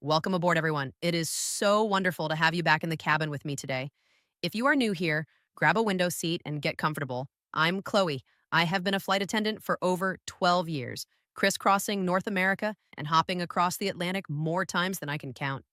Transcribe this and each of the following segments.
Welcome aboard, everyone. It is so wonderful to have you back in the cabin with me today. If you are new here, grab a window seat and get comfortable. I'm Chloe. I have been a flight attendant for over 12 years, crisscrossing North America and hopping across the Atlantic more times than I can count.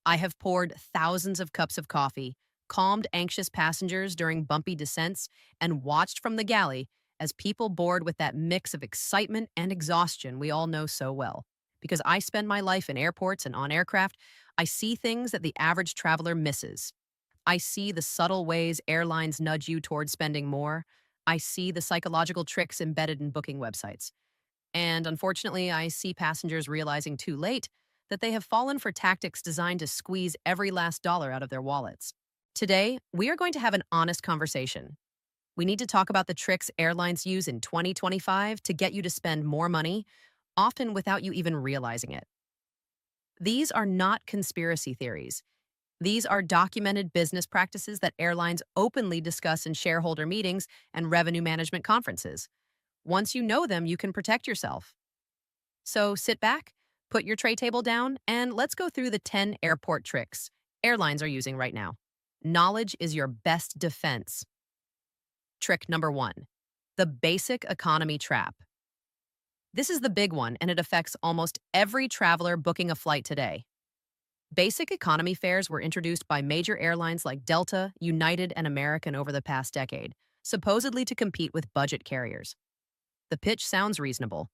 I have poured thousands of cups of coffee, calmed anxious passengers during bumpy descents, and watched from the galley as people board with that mix of excitement and exhaustion we all know so well. Because I spend my life in airports and on aircraft, I see things that the average traveler misses. I see the subtle ways airlines nudge you towards spending more. I see the psychological tricks embedded in booking websites. And unfortunately, I see passengers realizing too late that they have fallen for tactics designed to squeeze every last dollar out of their wallets. Today, we are going to have an honest conversation. We need to talk about the tricks airlines use in 2025 to get you to spend more money, often without you even realizing it. These are not conspiracy theories. These are documented business practices that airlines openly discuss in shareholder meetings and revenue management conferences. Once you know them, you can protect yourself. So sit back, put your tray table down, and let's go through the 10 airport tricks airlines are using right now. Knowledge is your best defense. Trick number one, the basic economy trap. This is the big one, and it affects almost every traveler booking a flight today. Basic economy fares were introduced by major airlines like Delta, United, and American over the past decade, supposedly to compete with budget carriers. The pitch sounds reasonable.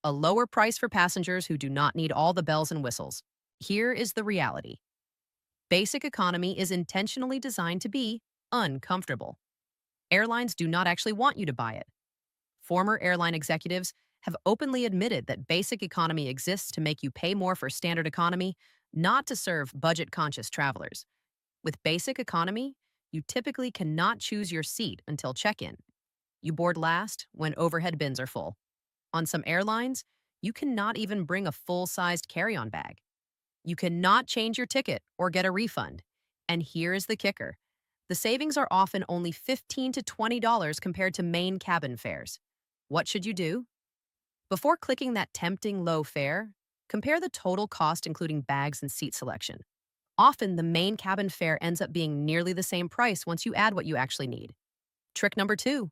A lower price for passengers who do not need all the bells and whistles. Here is the reality. Basic economy is intentionally designed to be uncomfortable. Airlines do not actually want you to buy it. Former airline executives have openly admitted that basic economy exists to make you pay more for standard economy, not to serve budget-conscious travelers. With basic economy, you typically cannot choose your seat until check-in. You board last when overhead bins are full. On some airlines, you cannot even bring a full-sized carry-on bag. You cannot change your ticket or get a refund. And here is the kicker. The savings are often only $15 to $20 compared to main cabin fares. What should you do? Before clicking that tempting low fare, compare the total cost including bags and seat selection. Often, the main cabin fare ends up being nearly the same price once you add what you actually need. Trick number two,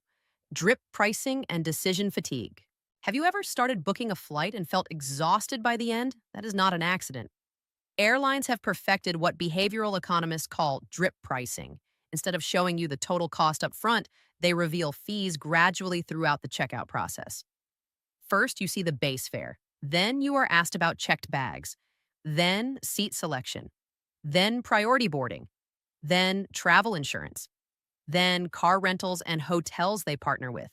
drip pricing and decision fatigue. Have you ever started booking a flight and felt exhausted by the end? That is not an accident. Airlines have perfected what behavioral economists call drip pricing. Instead of showing you the total cost up front, they reveal fees gradually throughout the checkout process. First, you see the base fare. Then you are asked about checked bags. Then seat selection. Then priority boarding. Then travel insurance. Then car rentals and hotels they partner with.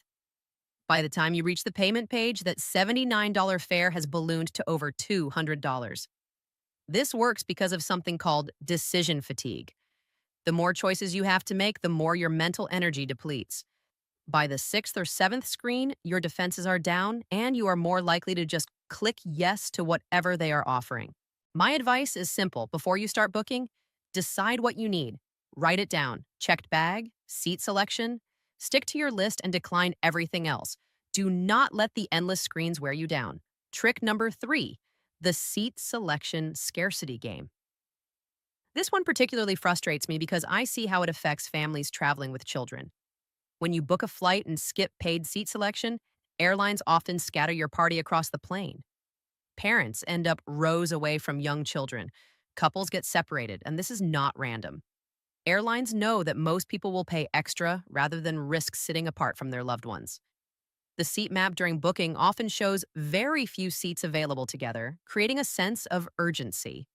By the time you reach the payment page, that $79 fare has ballooned to over $200. This works because of something called decision fatigue. The more choices you have to make, the more your mental energy depletes. By the sixth or seventh screen, your defenses are down, and you are more likely to just click yes to whatever they are offering. My advice is simple. Before you start booking, decide what you need. Write it down. Checked bag, seat selection. Stick to your list and decline everything else. Do not let the endless screens wear you down. Trick number three, the seat selection scarcity game. This one particularly frustrates me because I see how it affects families traveling with children. When you book a flight and skip paid seat selection, airlines often scatter your party across the plane. Parents end up rows away from young children. Couples get separated, and this is not random. Airlines know that most people will pay extra rather than risk sitting apart from their loved ones. The seat map during booking often shows very few seats available together, creating a sense of urgency.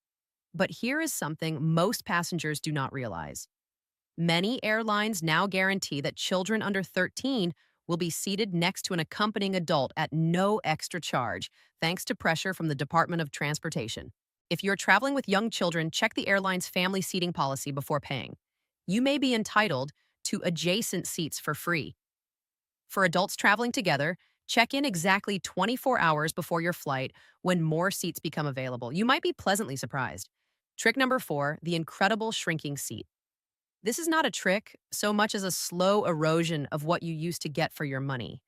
But here is something most passengers do not realize. Many airlines now guarantee that children under 13 will be seated next to an accompanying adult at no extra charge, thanks to pressure from the Department of Transportation. If you're traveling with young children, check the airline's family seating policy before paying. You may be entitled to adjacent seats for free. For adults traveling together, check in exactly 24 hours before your flight when more seats become available. You might be pleasantly surprised. Trick number four, the incredible shrinking seat. This is not a trick so much as a slow erosion of what you used to get for your money.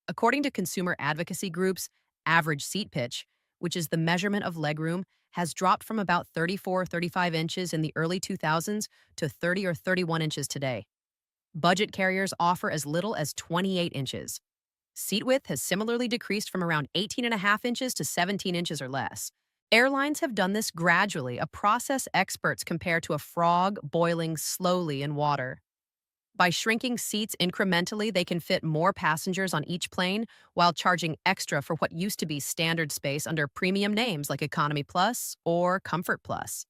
According to consumer advocacy groups, average seat pitch, which is the measurement of legroom, has dropped from about 34 or 35 inches in the early 2000s to 30 or 31 inches today. Budget carriers offer as little as 28 inches. Seat width has similarly decreased from around 18.5 inches to 17 inches or less. Airlines have done this gradually, a process experts compare to a frog boiling slowly in water. By shrinking seats incrementally, they can fit more passengers on each plane while charging extra for what used to be standard space under premium names like Economy Plus or Comfort Plus.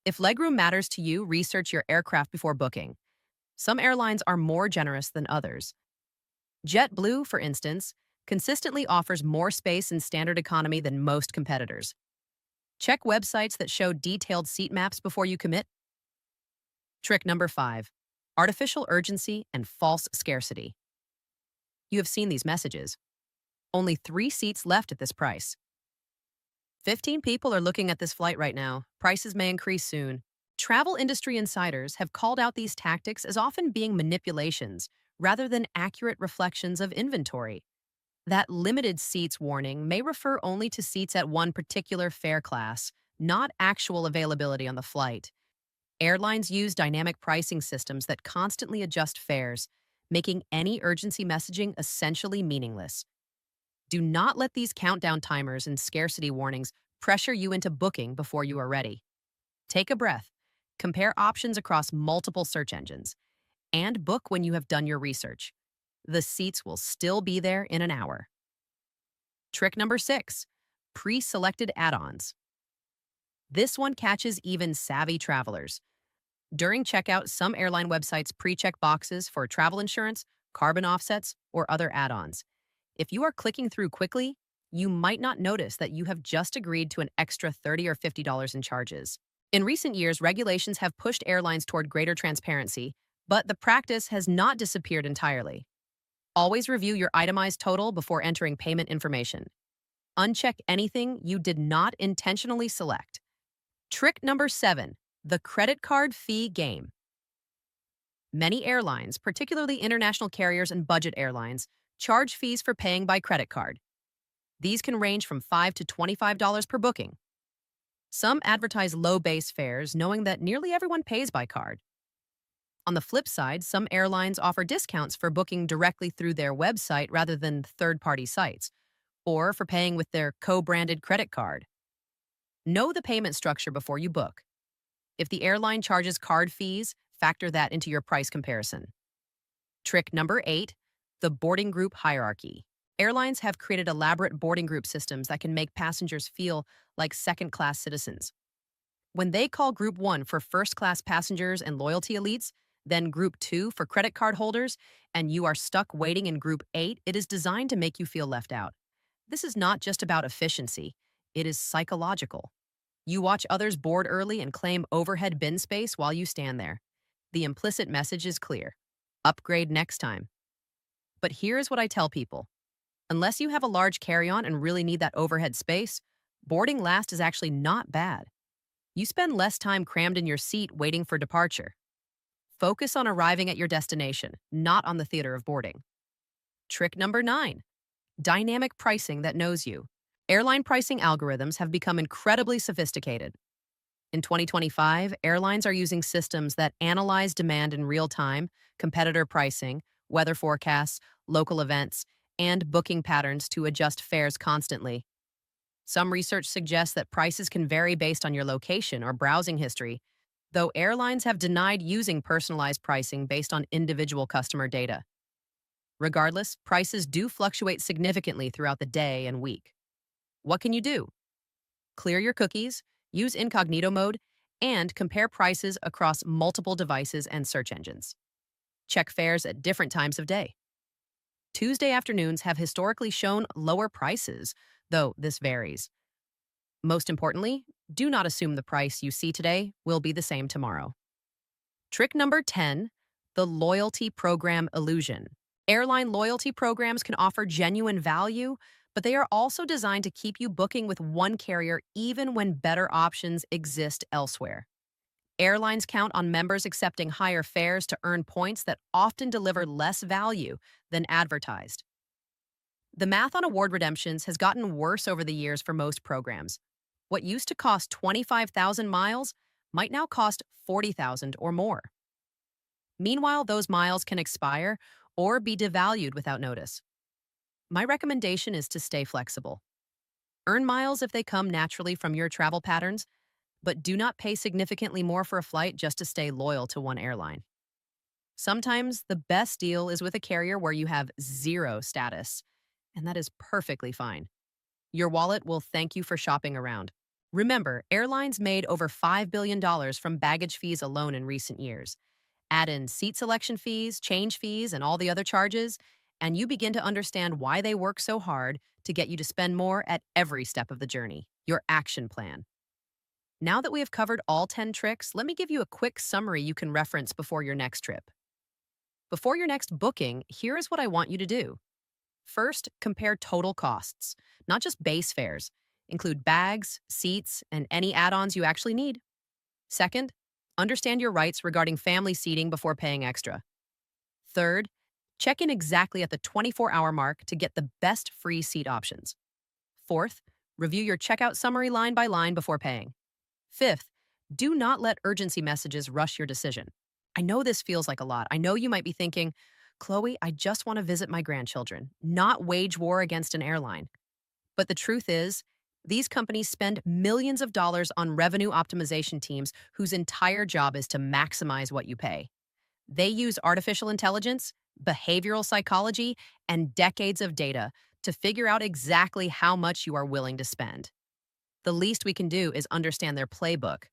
If legroom matters to you, research your aircraft before booking. Some airlines are more generous than others. JetBlue, for instance, consistently offers more space in standard economy than most competitors. Check websites that show detailed seat maps before you commit. Trick number 5. Artificial urgency and false scarcity. You have seen these messages. Only 3 seats left at this price. 15 people are looking at this flight right now. Prices may increase soon. Travel industry insiders have called out these tactics as often being manipulations rather than accurate reflections of inventory. That limited seats warning may refer only to seats at one particular fare class, not actual availability on the flight. Airlines use dynamic pricing systems that constantly adjust fares, making any urgency messaging essentially meaningless. Do not let these countdown timers and scarcity warnings pressure you into booking before you are ready. Take a breath, compare options across multiple search engines, and book when you have done your research. The seats will still be there in an hour. Trick number 6, pre-selected add-ons. This one catches even savvy travelers. During checkout, some airline websites pre-check boxes for travel insurance, carbon offsets, or other add-ons. If you are clicking through quickly, you might not notice that you have just agreed to an extra $30 or $50 in charges. In recent years, regulations have pushed airlines toward greater transparency, but the practice has not disappeared entirely. Always review your itemized total before entering payment information. Uncheck anything you did not intentionally select. Trick number 7, the credit card fee game. Many airlines, particularly international carriers and budget airlines, charge fees for paying by credit card. These can range from $5 to $25 per booking. Some advertise low base fares, knowing that nearly everyone pays by card. On the flip side, some airlines offer discounts for booking directly through their website rather than third-party sites, or for paying with their co-branded credit card. Know the payment structure before you book. If the airline charges card fees, factor that into your price comparison. Trick number 8, the boarding group hierarchy. Airlines have created elaborate boarding group systems that can make passengers feel like second-class citizens. When they call Group 1 for first-class passengers and loyalty elites, then Group 2 for credit card holders, and you are stuck waiting in Group 8, it is designed to make you feel left out. This is not just about efficiency, it is psychological. You watch others board early and claim overhead bin space while you stand there. The implicit message is clear. Upgrade next time. But here's what I tell people. Unless you have a large carry-on and really need that overhead space, boarding last is actually not bad. You spend less time crammed in your seat waiting for departure. Focus on arriving at your destination, not on the theater of boarding. Trick number 9, dynamic pricing that knows you. Airline pricing algorithms have become incredibly sophisticated. In 2025, airlines are using systems that analyze demand in real time, competitor pricing, weather forecasts, local events, and booking patterns to adjust fares constantly. Some research suggests that prices can vary based on your location or browsing history, though airlines have denied using personalized pricing based on individual customer data. Regardless, prices do fluctuate significantly throughout the day and week. What can you do? Clear your cookies, use incognito mode, and compare prices across multiple devices and search engines. Check fares at different times of day. Tuesday afternoons have historically shown lower prices, though this varies. Most importantly, do not assume the price you see today will be the same tomorrow. Trick number 10, the loyalty program illusion. Airline loyalty programs can offer genuine value, but they are also designed to keep you booking with one carrier even when better options exist elsewhere. Airlines count on members accepting higher fares to earn points that often deliver less value than advertised. The math on award redemptions has gotten worse over the years for most programs. What used to cost 25,000 miles might now cost 40,000 or more. Meanwhile, those miles can expire or be devalued without notice. My recommendation is to stay flexible. Earn miles if they come naturally from your travel patterns, but do not pay significantly more for a flight just to stay loyal to one airline. Sometimes the best deal is with a carrier where you have zero status, and that is perfectly fine. Your wallet will thank you for shopping around. Remember, airlines made over $5 billion from baggage fees alone in recent years. Add in seat selection fees, change fees, and all the other charges, and you begin to understand why they work so hard to get you to spend more at every step of the journey. Your action plan. Now that we have covered all 10 tricks, let me give you a quick summary you can reference before your next trip. Before your next booking, here is what I want you to do. First, compare total costs, not just base fares. Include bags, seats, and any add-ons you actually need. Second, understand your rights regarding family seating before paying extra. Third, check in exactly at the 24-hour mark to get the best free seat options. Fourth, review your checkout summary line by line before paying. Fifth, do not let urgency messages rush your decision. I know this feels like a lot. I know you might be thinking, Chloe, I just want to visit my grandchildren, not wage war against an airline. But the truth is, these companies spend millions of dollars on revenue optimization teams whose entire job is to maximize what you pay. They use artificial intelligence, behavioral psychology, and decades of data to figure out exactly how much you are willing to spend. The least we can do is understand their playbook.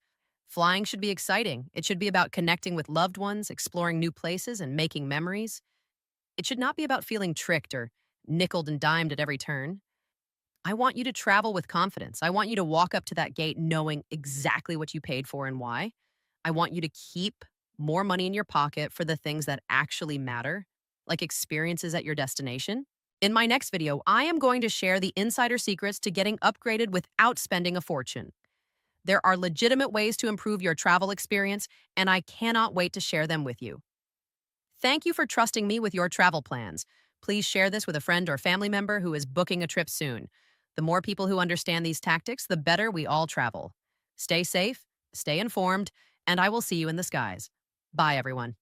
Flying should be exciting. It should be about connecting with loved ones, exploring new places, and making memories. It should not be about feeling tricked or nickeled and dimed at every turn. I want you to travel with confidence. I want you to walk up to that gate knowing exactly what you paid for and why. I want you to keep more money in your pocket for the things that actually matter, like experiences at your destination. In my next video, I am going to share the insider secrets to getting upgraded without spending a fortune. There are legitimate ways to improve your travel experience, and I cannot wait to share them with you. Thank you for trusting me with your travel plans. Please share this with a friend or family member who is booking a trip soon. The more people who understand these tactics, the better we all travel. Stay safe, stay informed, and I will see you in the skies. Bye, everyone.